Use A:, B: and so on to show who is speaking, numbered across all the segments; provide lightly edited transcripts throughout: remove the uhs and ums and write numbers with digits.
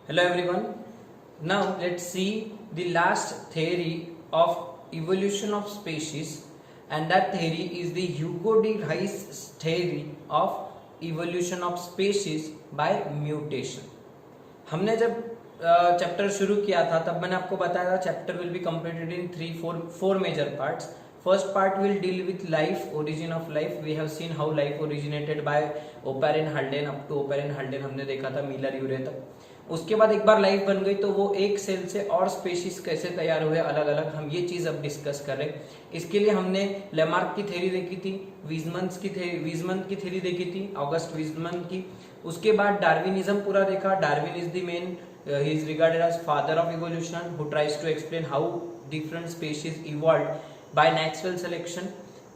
A: Hello everyone. Now let's see the last theory of evolution of species, and that theory is the Hugo de Rice theory of evolution of species by mutation. हमने जब chapter शुरू किया था तब मैंने आपको बताया था chapter will be completed in four major parts. First part will deal with life, origin of life. We have seen how life originated by Oparin Haldane up to Oparin Haldane हमने देखा था मिलर यूरे तक. उसके बाद एक बार life बन गई तो वो एक सेल से और स्पेशीज कैसे तैयार हुए अलग अलग, हम ये चीज अब डिस्कस कर रहे हैं. इसके लिए हमने लेमार्क की थ्योरी देखी थी, वीजमन की थ्योरी देखी थी, ऑगस्ट वीजमन की. उसके बाद डार्विनिज्म पूरा देखा. Darwin is the man, he is regarded as father of evolution who tries to explain how different species evolved by natural selection.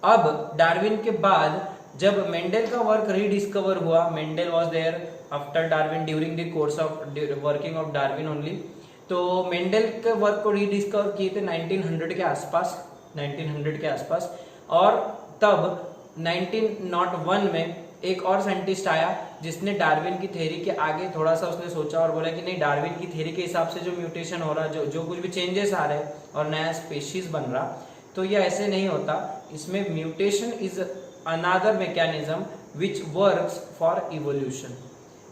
A: अब डार्विन के बाद जब मेंडल का वर्क रीडिस्कवर हुआ, Mendel was there after Darwin during the course of working of Darwin only. तो Mendel के work को rediscover किए थे 1900 के आसपास. और तब 1901 में एक और साइंटिस्ट आया जिसने डार्विन की थ्योरी के आगे थोड़ा सा उसने सोचा और बोला कि नहीं, डार्विन की थ्योरी के हिसाब से जो म्यूटेशन हो रहा, जो कुछ भी चेंजेस आ रहे और नया स्पेशीज बन रहा, तो ये ऐसे नहीं होता. इसमें mutation is another mechanism which works for evolution.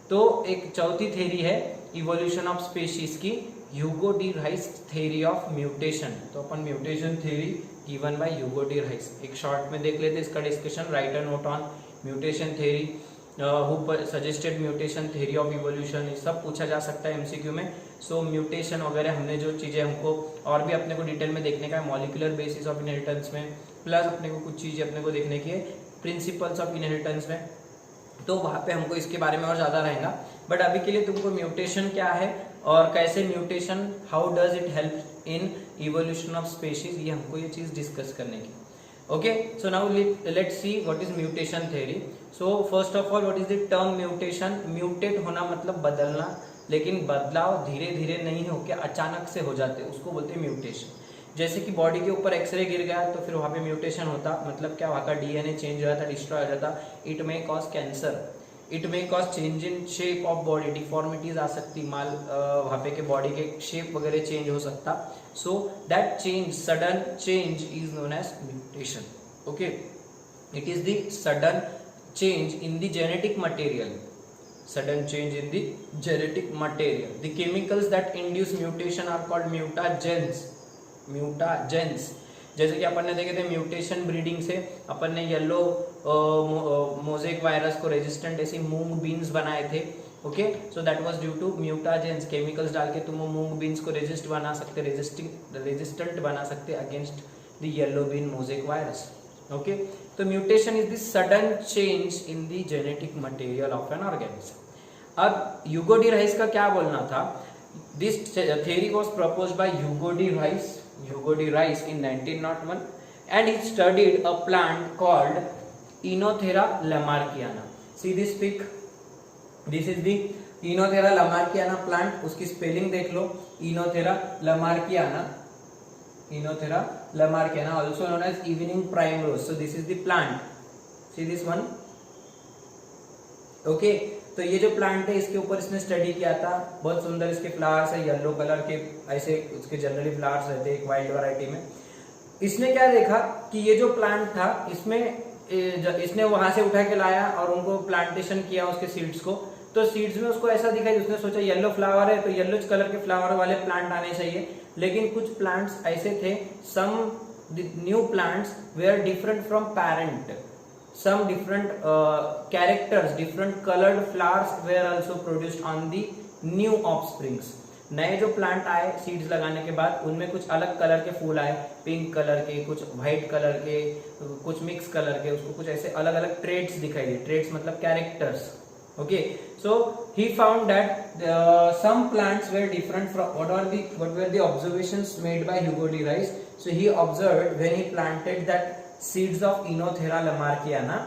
A: तो एक चौथी थ्योरी है इवोल्यूशन ऑफ स्पेशीज की, Hugo de Vries theory of mutation. तो अपन mutation theory given by Hugo de Vries एक शॉर्ट में देख लेते इसका discussion. Write a note on mutation theory, who suggested mutation theory of evolution, ये सब पूछा जा सकता है एमसीक्यू में. सो म्यूटेशन वगैरह हमने जो चीजें हमको और भी अपने को डिटेल में देखने का है, मॉलिक्यूलर बेसिस ऑफ इनहेरिटेंस में, प्लस अपने को कुछ चीजें अपने को देखने की है प्रिंसिपल्स ऑफ इनहेरिटेंस में, तो वहां पे हमको इसके बारे में और ज्यादा रहेगा. बट अभी के लिए तुमको म्यूटेशन क्या है और कैसे mutation, how does it help in evolution of species, ये हमको ये चीज डिस्कस करने की. Okay, so now let's see what is mutation theory. So first of all what is the term mutation. Mutate होना मतलब बदलना, लेकिन बदलाव धीरे धीरे नहीं होके अचानक से हो जाते, उसको बोलते हैं म्यूटेशन. जैसे कि बॉडी के ऊपर एक्सरे गिर गया तो फिर वहां पे म्यूटेशन होता, मतलब क्या, वहां का डीएनए चेंज हो जाता, डिस्ट्रॉय हो जाता. It may cause cancer, it may cause change in shape of body, deformities आ सकती, माल वहां पे के बॉडी के शेप वगैरह चेंज हो सकता. So that change, sudden change is known as mutation. Okay, it is the sudden change in the genetic material, sudden change in the genetic material. The chemicals that induce mutation are called mutagens. जैसे कि अपन ने देखे थे mutation breeding से अपन ने yellow mosaic virus को resistant ऐसी मूंग बीन्स बनाए थे. Okay, so that was due to mutagens. Chemicals डाल के तुम मूंग बीन्स को रेजिस्टेंट बना सकते against the yellow bean mosaic virus. Okay, तो mutation is the sudden change in the genetic material of an organism. अब ह्यूगो डी राइस का क्या बोलना था. This theory was proposed by Hugo de Vries in 1901 and he studied a plant called Enothera lamarckiana. See this pic, this is the Enothera lamarckiana plant. उसकी spelling देख लो, Enothera lamarckiana, also known as evening primrose. So this is the plant, see this one. Okay, तो ये जो plant है इसके ऊपर इसने study किया था. बहुत सुंदर इसके फ्लावर्स है, येलो कलर के, ऐसे उसके जनरली फ्लावर्स रहते हैं एक वाइल्ड वैरायटी में. इसने क्या देखा कि ये जो प्लांट था इसने वहां से उठा के लाया और उनको प्लांटेशन किया उसके सीड्स को. तो सीड्स में उसको ऐसा दिखा, उसने सोचा येलो फ्लावर है तो येलो कलर के फ्लावर वाले प्लांट आने चाहिए. लेकिन कुछ प्लांट्स ऐसे थे, some new plants were different from parent, some different characters, different colored flowers were also produced on the new offsprings. नए जो प्लांट आए सीड्स लगाने के बाद उनमें कुछ अलग कलर के फूल आए, पिंक कलर के, कुछ व्हाइट कलर के, कुछ मिक्स कलर के, उसको कुछ ऐसे अलग अलग ट्रेट्स दिखाई दिए. ट्रेट्स मतलब characters. Okay, so he found that some plants were different from what were the observations made by Hugo de Rice. So he observed when he planted that seeds of Enothera lamarckiana,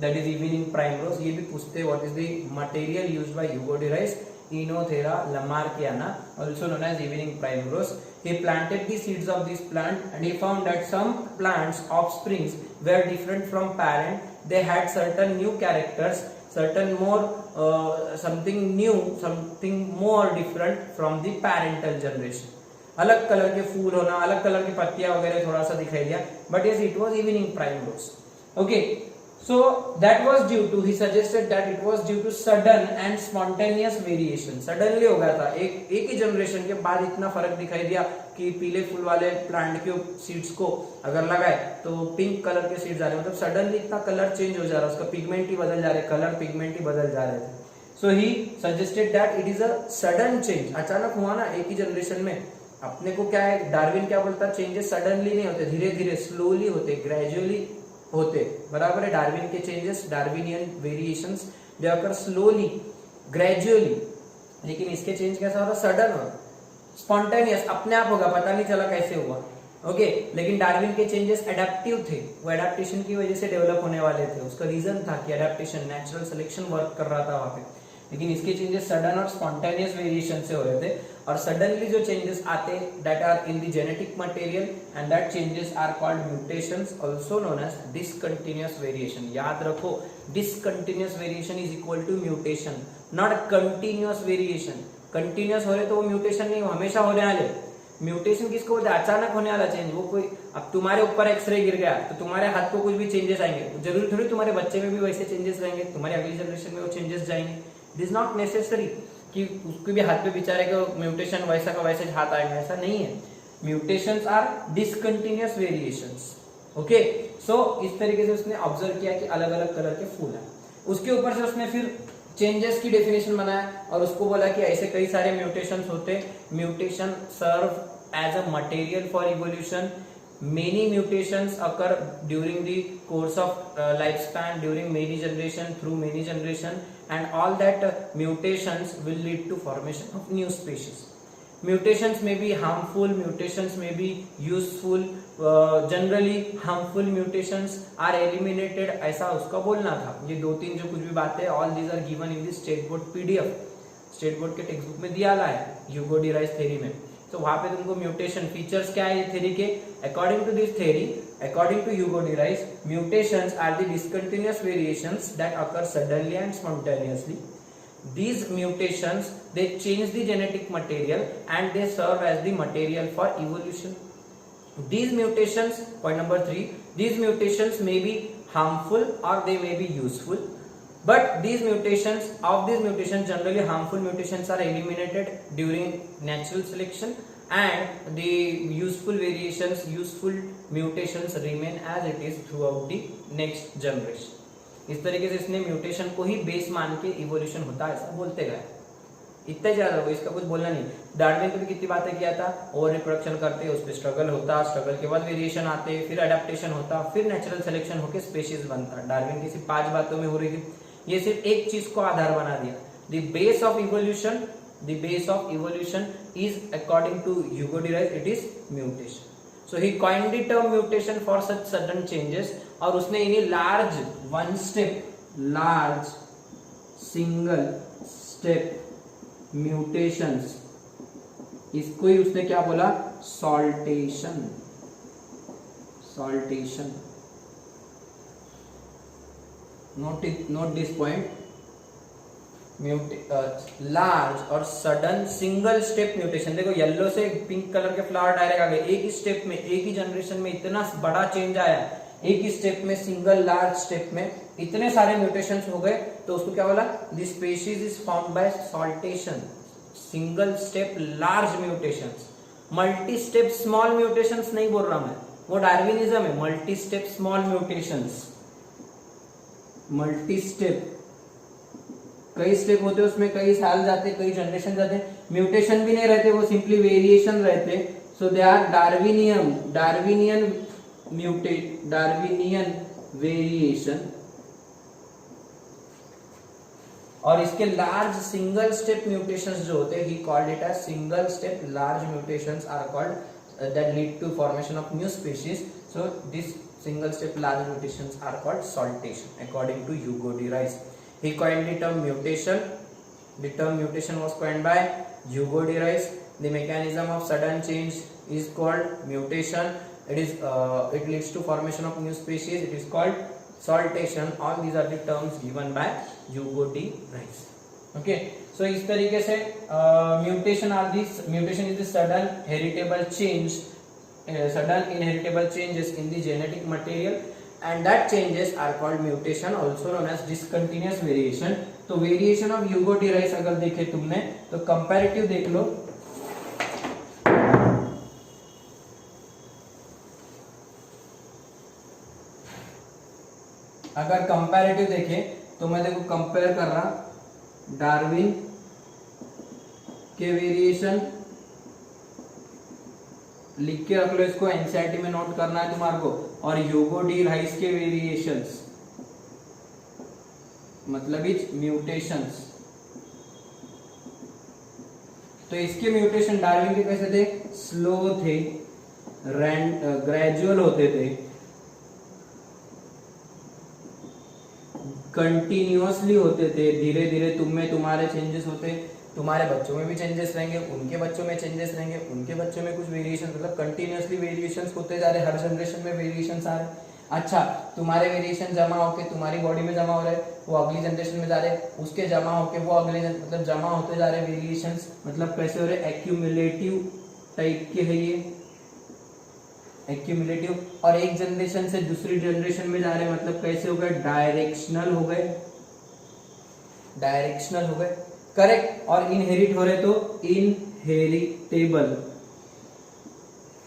A: that is evening primrose. ये भी पूछते हैं what is the material used by Hugo de Rice. Enothera lamarckiana, also known as evening primrose. He planted the seeds of this plant and he found that some plants offsprings were different from parent. They had certain new characters certain more something new, something more different from the parental generation. अलग colour के फूल होना, अलग colour की पत्तियां वगैरह थोड़ा सा दिखाई दिया, but yes it was evening primrose. Okay, so that was due to, he suggested that it was due to sudden and spontaneous variation. suddenly हो गया था, एक ही जनरेशन के बाद इतना फर्क दिखाई दिया कि पीले फूल वाले प्लांट के सीड्स को अगर लगाए तो पिंक कलर के सीड्स आ रहे, मतलब सडनली इतना कलर चेंज हो जा रहा है, उसका पिगमेंट ही बदल जा रहे, कलर पिगमेंट ही बदल जा रहे थे. So he suggested that it is a sudden change. अचानक हुआ ना एक ही जनरेशन में. अपने को क्या है, डार्विन क्या बोलता है, चेंजेस सडनली नहीं होते, धीरे धीरे स्लोली होते, ग्रेजुअली होते. बराबर है. डार्विन के चेंजेस, डार्विनियन वेरिएशंस दे अकर स्लोली, ग्रेजुअली. लेकिन इसके चेंज कैसा होता, सडन हो, स्पॉन्टेनियस, अपने आप होगा, पता नहीं चला कैसे हुआ. ओके, लेकिन डार्विन के चेंजेस एडेप्टिव थे, वो एडेप्टेशन की वजह से डेवलप होने वाले थे. उसका रीजन था कि एडेप्टेशन, नेचुरल सिलेक्शन वर्क कर रहा था वहां पे. लेकिन इसके चेंजेस सडन और स्पॉन्टेनियस वेरिएशन से हो रहे थे. और सडनली जो चेंजेस आते that are in the genetic material and that changes are called mutations, also known as discontinuous variation. याद रखो, discontinuous variation is equal to mutation, not continuous variation. Continuous हो रहे तो वो म्यूटेशन नहीं, वो हमेशा होने वाले. म्यूटेशन किसको बोलते हैं, अचानक होने वाला चेंज. वो कोई, अब तुम्हारे ऊपर एक्सरे गिर गया तो तुम्हारे हाथ को कुछ भी चेंजेस आएंगे, जरूरी थोड़ी तुम्हारे बच्चे में भी वैसे चेंजेस रहेंगे, तुम्हारी अगली जनरेशन में वो चेंजेस जाएंगे. दिस नॉट नेसेसरी कि उसके भी हाथ पे बेचारे को म्यूटेशन वैसा का वैसे हाथ आएगा, ऐसा नहीं है. Mutations are discontinuous variations. Okay, so इस तरीके से उसने ऑब्जर्व किया कि अलग अलग कलर के फूल हैं. उसके ऊपर से उसने फिर चेंजेस की डेफिनेशन बनाया और उसको बोला कि ऐसे कई सारे म्यूटेशंस होते. Mutation serve as a material for evolution. Many mutations occur during the course of lifespan, during many generation, through many generation, and all that mutations will lead to formation of new species. Mutations may be harmful, mutations may be useful. Generally harmful mutations are eliminated, ऐसा उसका बोलना था. ये दो तीन जो कुछ भी बातें, all these are given in the state board PDF. State board के टेक्स्ट बुक में दिया है ह्यूगो डी राइस थ्योरी में. तो वहां पे तुमको म्यूटेशन फीचर्स क्या है ये थ्योरी के. According to this theory, according to Hugo de Vries, mutations are the discontinuous variations that occur suddenly and spontaneously. These mutations, they change the genetic material and they serve as the material for evolution. These mutations, point number 3, these mutations may be harmful or they may be useful. But these mutations, generally harmful mutations are eliminated during natural selection, and the useful variations, useful mutations remain as it is throughout the next generation. इस तरीके से इसने mutation को ही base मान के evolution होता है ऐसा बोलते गए. इतना ज्यादा हो, इसका कुछ बोलना नहीं. डार्विन ने भी कितनी बातें किया था, ओवर रिप्रोडक्शन करते, उस पर स्ट्रगल होता, स्ट्रगल के बाद वेरिएशन आते, फिर अडेप्टेशन होता, फिर नेचुरल सिलेक्शन होकर स्पेशीज बनता. डार्विन की सिर्फ 5 बातों में हो रही थी. ये सिर्फ एक चीज को आधार बना दिया. The base of evolution is according to Hugo de Vries, it is mutation. So he coined the term mutation for such sudden changes. और उसने इन्हें large single step mutations, इसको ही उसने क्या बोला, saltation. Note this point. Large और sudden single step mutation. देखो yellow से पिंक कलर के फ्लावर डायरेक्ट आ गए एक ही स्टेप में, एक ही जनरेशन में इतना बड़ा चेंज आया, एक ही स्टेप में, सिंगल लार्ज स्टेप में इतने सारे म्यूटेशंस हो गए. तो उसको क्या बोला, this species is formed by saltation. Single step large mutations. Multi step small mutations नहीं बोल रहा मैं, वो डार्विनिज्म है. Multi step small mutations. Multi step, कई स्टेप होते हैं उसमें, कई साल जाते, कई जनरेशन जाते. म्यूटेशन भी नहीं रहते, वो सिंपली वेरिएशन रहते. So they are Darwinian variation. और इसके लार्ज सिंगल स्टेप म्यूटेशंस जो होते हैं, he called it as single step large mutations are called that lead to formation of new species. So this single step large mutations are called saltation according to Hugo de Vries. He coined the term mutation. The term mutation was coined by Hugo de Rice. The mechanism of sudden change is called mutation. It leads to formation of new species. It is called saltation, all these are the terms given by Hugo de Vries. Okay, so इस तरीके से mutation is the sudden heritable change, sudden inheritable changes in the genetic material, and that changes are called mutation, also known as discontinuous variation. तो variation of Hugo de rice अगर देखे तुमने तो comparative देख लो, अगर कंपैरेटिव देखे तो मैं देखो कंपेयर कर रहा डार्विन के वेरिएशन, लिख के रख लो इसको, एनसीईआरटी में नोट करना है तुम्हारे को, और ह्यूगो डी राइस के वेरिएशंस मतलब इज म्यूटेशंस। तो इसके म्यूटेशन डार्विन के कैसे थे, स्लो थे, ग्रेजुअल होते थे, कंटिन्यूअसली होते थे, धीरे धीरे तुम में तुम्हारे चेंजेस होते, तुम्हारे बच्चों में भी चेंजेस रहेंगे, उनके बच्चों में चेंजेस रहेंगे, उनके बच्चों में कुछ वेरिएशन, मतलब कंटिन्यूअसली वेरिएशंस होते जा रहे, हर जनरेशन में वेरिएशंस आ रहे। अच्छा, तुम्हारे वेरिएशन जमा होके तुम्हारी बॉडी में जमा हो रहे, वो अगली जनरेशन में जा रहे, उसके जमा होके वो अगले मतलब जमा होते जा रहे वेरिएशंस, मतलब कैसे हो रहे, एक्यूमुलेटिव टाइप के है ये, एक्यूमुलेटिव, और एक जनरेशन से दूसरी जनरेशन में जा रहे, मतलब कैसे हो गए, डायरेक्शनल हो गए, डायरेक्शनल हो गए, करेक्ट। और इनहेरिट हो रहे तो इनहेरिटेबल,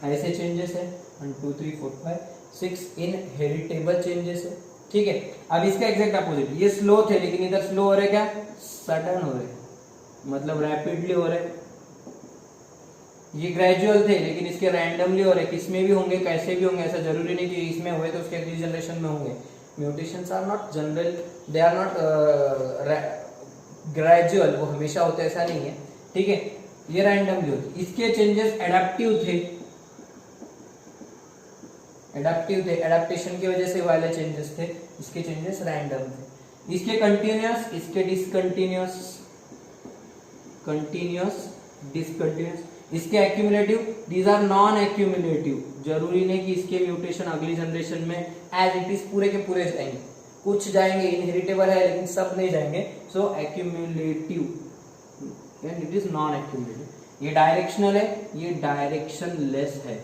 A: ऐसे चेंजेस है, 1 2 3 4 5 6 इनहेरिटेबल चेंजेस है, ठीक है। अब इसका एग्जैक्ट अपोजिट, ये स्लो थे लेकिन इधर स्लो हो रहे क्या, सडन हो रहे, मतलब रैपिडली हो रहे, ये ग्रेजुअल थे लेकिन इसके रैंडमली हो रहे, किसमें भी होंगे कैसे भी होंगे, ऐसा जरूरी नहीं कि इसमें हुए तो उसके अगली जनरेशन में होंगे। Mutations are not general, they are not gradual, वो हमेशा होते ऐसा नहीं है, ठीक है, ये रैंडमली होते। इसके चेंजेस एडेप्टिव थे, एडेप्टिव थे, एडेप्टेशन की वजह से वाले चेंजेस थे, इसके चेंजेस रैंडम थे। इसके कंटिन्यूअस, इसके डिसकंटिन्यूअस, कंटिन्यूअस डिसकंटिन्यूअस, इसके accumulative, these are non accumulative, जरूरी नहीं कि इसके म्यूटेशन अगली जनरेशन में एज इट इज पूरे के पूरे जाएंगे, कुछ जाएंगे, इनहेरिटेबल है लेकिन सब नहीं जाएंगे, so accumulative and it is non accumulative. ये डायरेक्शनल है, ये डायरेक्शन लेस है।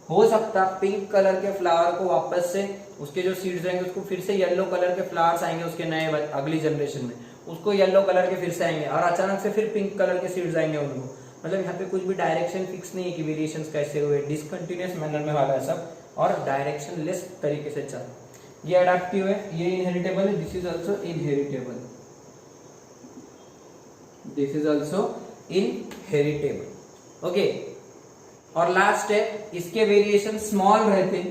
A: हो सकता पिंक कलर के फ्लावर को वापस से उसके जो सीड्स रहेंगे उसको फिर से येलो कलर के फ्लावर्स आएंगे उसके नए अगली जनरेशन में, उसको येलो कलर के फिर से आएंगे और अचानक से फिर पिंक कलर के सीड्स आएंगे उनको, मतलब यहाँ पे कुछ भी डायरेक्शन फिक्स नहीं है कि वेरिएशंस कैसे हुए, डिसकंटिन्यूअस मैनर में वाला है सब, और डायरेक्शन लेस तरीके से चल। ये एडेप्टिव है, ये इनहेरिटेबल है, this is also inheritable, this is also inheritable, okay. और लास्ट है, इसके वेरिएशन स्मॉल रहते,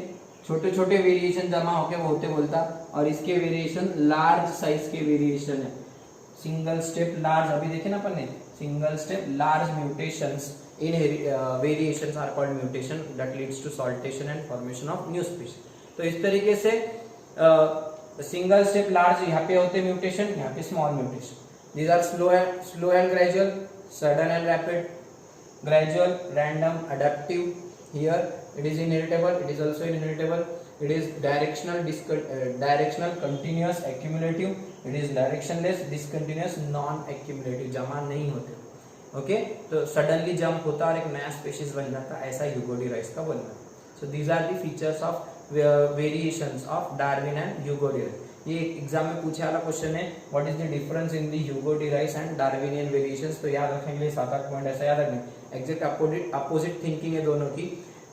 A: छोटे छोटे वेरिएशन जमा होके वो होते बोलता, और इसके वेरिएशन लार्ज साइज के वेरिएशन है, सिंगल स्टेप लार्ज, अभी देखे ना अपन ने, single step large mutations in variations are called mutation that leads to saltation and formation of new species. तो इस तरीके से सिंगल स्टेप लार्ज यहाँ पे होते म्यूटेशन, यहाँ पे small mutation, these are slow and gradual, sudden and rapid, gradual, random, adaptive. Here it is inheritable, it is also inheritable, it is directional, continuous, accumulative, it is directionless, discontinuous, non-accumulative, जमा नहीं होते, okay. तो suddenly jump होता और एक नया species बन जाता, ऐसा ह्यूगो डी राइस का बोलना। So these are the features of variations of Darwin and Hugo de Vries. ये एग्जाम में पूछे वाला क्वेश्चन है, what is the difference in the Hugo de Vries and Darwinian variations. तो याद रखने के लिए 7-8 पॉइंट ऐसा याद रखना, एग्जैक्ट अपोजिट थिंकिंग है दोनों की,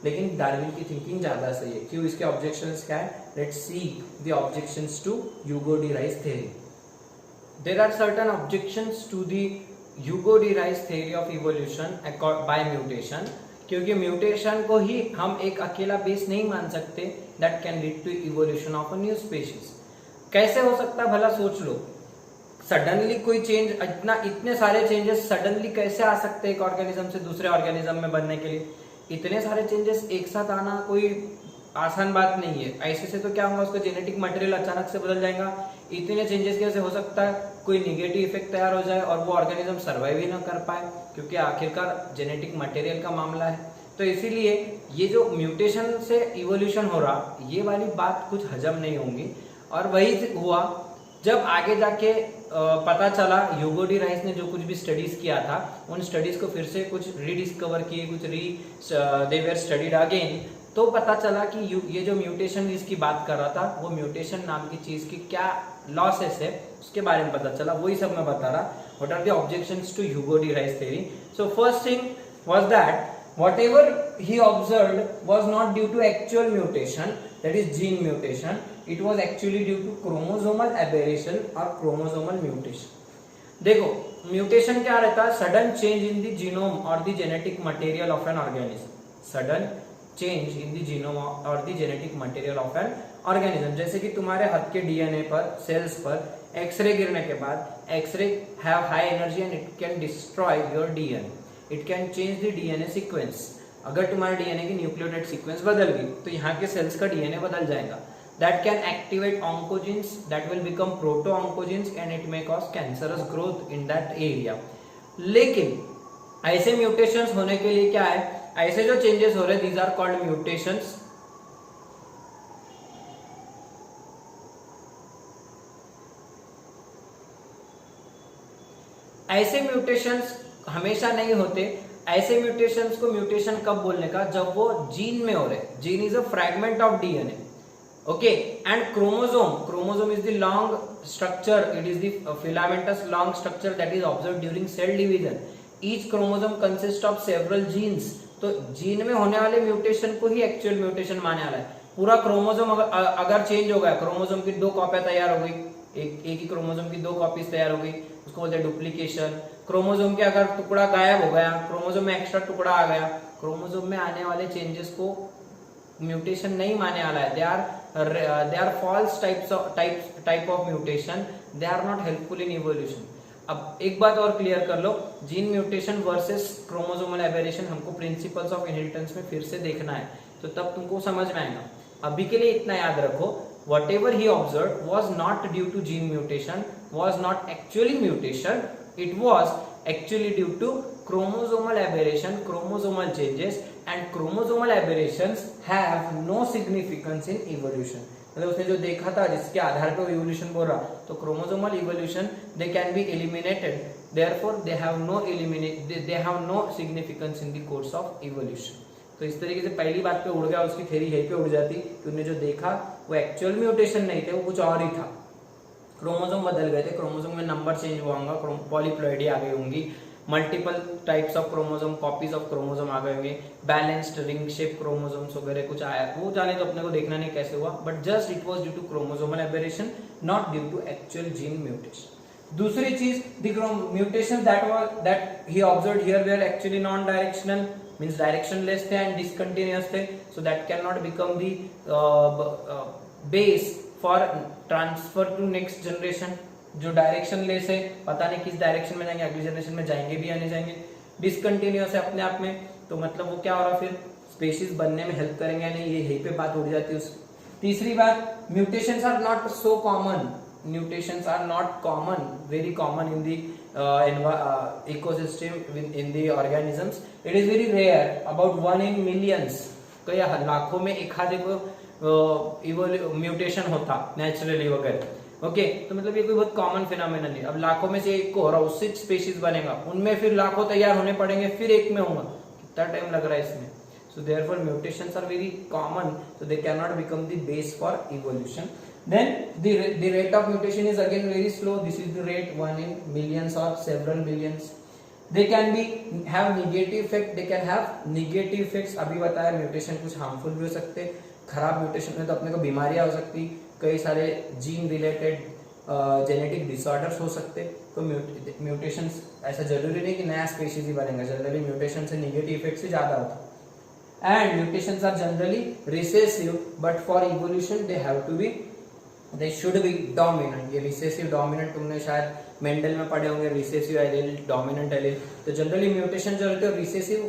A: लेकिन डार्विन की थिंकिंग ज्यादा सही है। क्यों, इसके ऑब्जेक्शंस क्या है, let's see the objections to Hugo de Vries theory. There are certain objections to the Hugo de Vries theory of evolution by mutation, क्योंकि म्यूटेशन को ही हम एक अकेला बेस नहीं मान सकते that can lead to evolution of a new species. कैसे हो सकता है भला, सोच लो, सडनली कोई चेंज, इतने सारे चेंजेस सडनली कैसे आ सकते हैं एक ऑर्गेनिज्म से दूसरे ऑर्गेनिज्म में बनने के लिए, इतने सारे चेंजेस एक साथ आना कोई आसान बात नहीं है। ऐसे से तो क्या होगा, उसका जेनेटिक मटेरियल अचानक से बदल जाएगा, इतने चेंजेस कैसे हो सकता है, कोई निगेटिव इफेक्ट तैयार हो जाए और वो ऑर्गेनिज्म सर्वाइव ही ना कर पाए, क्योंकि आखिरकार जेनेटिक मटेरियल का मामला है। तो इसीलिए ये जो म्यूटेशन से इवोल्यूशन हो रहा, ये वाली बात कुछ हजम नहीं होंगी। और वही हुआ जब आगे जाके पता चला, ह्यूगो डी राइस ने जो कुछ भी स्टडीज किया था, उन स्टडीज को फिर से कुछ रीडिस्कवर किए, कुछ दे वेर स्टडीड अगेन, तो पता चला कि ये जो म्यूटेशन जिसकी बात कर रहा था, वो म्यूटेशन नाम की चीज की क्या लॉसेस है उसके बारे में पता चला। वही सब मैं बता रहा, what are the objections to Hugo de Vries theory. So first thing was that whatever he observed was not due to actual mutation, that is gene mutation, it was actually due to chromosomal aberration or chromosomal mutation. देखो mutation क्या रहता है? Sudden change in the genome और the genetic material of an organism, sudden change in the genome और the genetic material of an organism. जैसे कि तुम्हारे हाथ के डीएनए पर, सेल्स पर एक्सरे गिरने के बाद, X ray have high energy and it can destroy your DNA, it can change the DNA sequence. अगर तुम्हारे डीएनए की न्यूक्लियोटाइड सीक्वेंस बदल गई तो यहाँ के सेल्स का डीएनए बदल जाएगा। That can activate oncogenes that will become proto oncogenes and it may cause cancerous growth in that area. लेकिन ऐसे म्यूटेशंस होने के लिए क्या है, ऐसे जो चेंजेस हो रहे हैं, दीज आर कॉल्ड म्यूटेशंस। ऐसे म्यूटेशंस हमेशा नहीं होते। ऐसे म्यूटेशंस को म्यूटेशन कब बोलने का? जब वो जीन में हो रहे। Gene is a fragment of DNA, okay, and chromosome is the long structure, it is the filamentous long structure that is observed during cell division. Each chromosome consist of several genes. तो gene में होने वाले mutation को ही actual mutation माने वाला है। पूरा chromosome अगर चेंज हो गया, क्रोमोसोम की 2 कॉपियां तैयार हो गई, एक ही क्रोमोसोम की 2 कॉपीज तैयार हो गई, उसको बोलते हैं डुप्लीकेशन। क्रोमोसोम के अगर टुकड़ा गायब हो गया, क्रोमोसोम में एक्स्ट्रा टुकड़ा आ गया, क्रोमोसोम में आने वाले चेंजेस को म्यूटेशन नहीं माने वाला है। They are false type of mutation, they are not helpful in evolution. अब एक बात और क्लियर कर लो, gene mutation versus chromosomal aberration हमको प्रिंसिपल्स ऑफ इनहेरिटेंस में फिर से देखना है, तो तब तुमको समझ में आएगा। अभी के लिए इतना याद रखो, whatever he observed was not due to gene mutation, was not actually mutation, it was actually due to chromosomal aberration, chromosomal changes, and chromosomal aberrations have no significance in evolution. मतलब उसने जो देखा था जिसके आधार पे इवोल्यूशन बोल रहा, तो chromosomal evolution they can be eliminated, therefore they have no significance in the course of evolution. तो इस तरीके से पहली बात पे उड़ गया, उसकी थ्योरी यहीं पे उड़ जाती कि उन्होंने जो देखा वो एक्चुअल म्यूटेशन नहीं थे, वो कुछ और ही था। क्रोमोसोम बदल गए थे, क्रोमोसोम में नंबर चेंज हुआ होगा, पॉलीप्लॉइडी आ गई होंगी, multiple types of chromosome, copies of chromosome आ गए होंगे, बैलेंस्ड रिंग शेप क्रोमोसोम्स वगैरह कुछ आया, वो जाने तो अपने को देखना नहीं कैसे हुआ, but just it was due to chromosomal aberration, not due to actual gene mutation. दूसरी चीज, the mutation that he observed here were actually non directional, means directionless थे and discontinuous थे, so that cannot become the base for transfer to next generation। जो directionless है, पता नहीं किस direction में जाएंगे, अगली जनरेशन में जाएंगे भी या नहीं जाएंगे। डिसकंटिन्यूअस है अपने आप में, तो मतलब वो क्या हो रहा, फिर स्पेशीज बनने में हेल्प करेंगे या नहीं, ये यहीं पे बात उड़ जाती है। तीसरी बात, mutations are not so common, mutations are not common, very common in the ecosystem, in the organisms. It is very rare, about 1 in millions, कई लाखों में एक आधे को म्यूटेशन होता नेचुरली वगैरह, ओके। तो मतलब ये कोई बहुत कॉमन फिनोमेना नहीं। अब लाखों में से एक को हो रहा, उससे स्पेशीज बनेगा, उनमें फिर लाखों तैयार होने पड़ेंगे, फिर एक में होगा, कितना टाइम लग रहा है इसमें। So therefore mutations are very common, so they cannot become the base for evolution. Then the rate of mutation is again very slow. This is the rate 1 in millions or several millions. They can be have negative effect. They can have negative effects. अभी बताया mutation कुछ harmful भी हो सकते, खराब mutation में तो अपने को बीमारियां हो सकती, कई सारे जीन रिलेटेड जेनेटिक डिसऑर्डर्स हो सकते। तो म्यूटेशंस ऐसा जरूरी नहीं कि नया स्पेशीज ही बनेगा, जनरली म्यूटेशन से नेगेटिव इफेक्ट्स ही ज्यादा होता है। And mutations are generally recessive, but for evolution they should be dominant। ये recessive dominant तुमने शायद मेंडल में पढ़े होंगे, recessive एलील, dominant एलील। तो जनरली म्यूटेशन जो रहते हैं recessive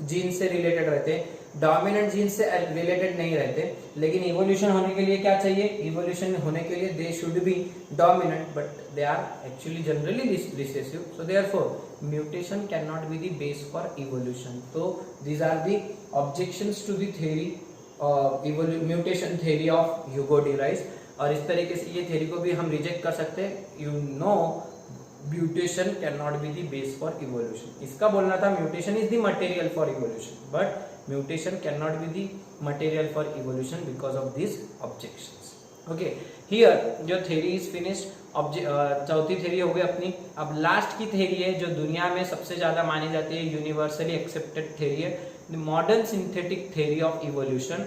A: जीन से रिलेटेड रहते हैं, डोमिनेंट जीन से रिलेटेड नहीं रहते। लेकिन इवोल्यूशन होने के लिए क्या चाहिए, इवोल्यूशन होने के लिए they should be dominant, but they are actually generally recessive. So therefore mutation cannot be the base for evolution. So these are the objections to the theory mutation theory of Hugo de rice. और इस तरीके से ये theory को भी हम reject कर सकते हैं. You know mutation can not be the base for evolution. इसका बोलना था mutation is the material for evolution, but mutation can not be the material for evolution because of this objections. Okay, here जो theory is finished. चौथी theory हो गई अपनी. अब last की थ्योरी है जो दुनिया में सबसे ज्यादा मानी जाती है, यूनिवर्सली एक्सेप्टेड थ्योरी है, the modern synthetic theory of evolution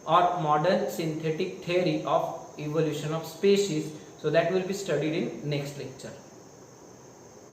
A: और modern synthetic theory of evolution of species. So that will be studied in next lecture.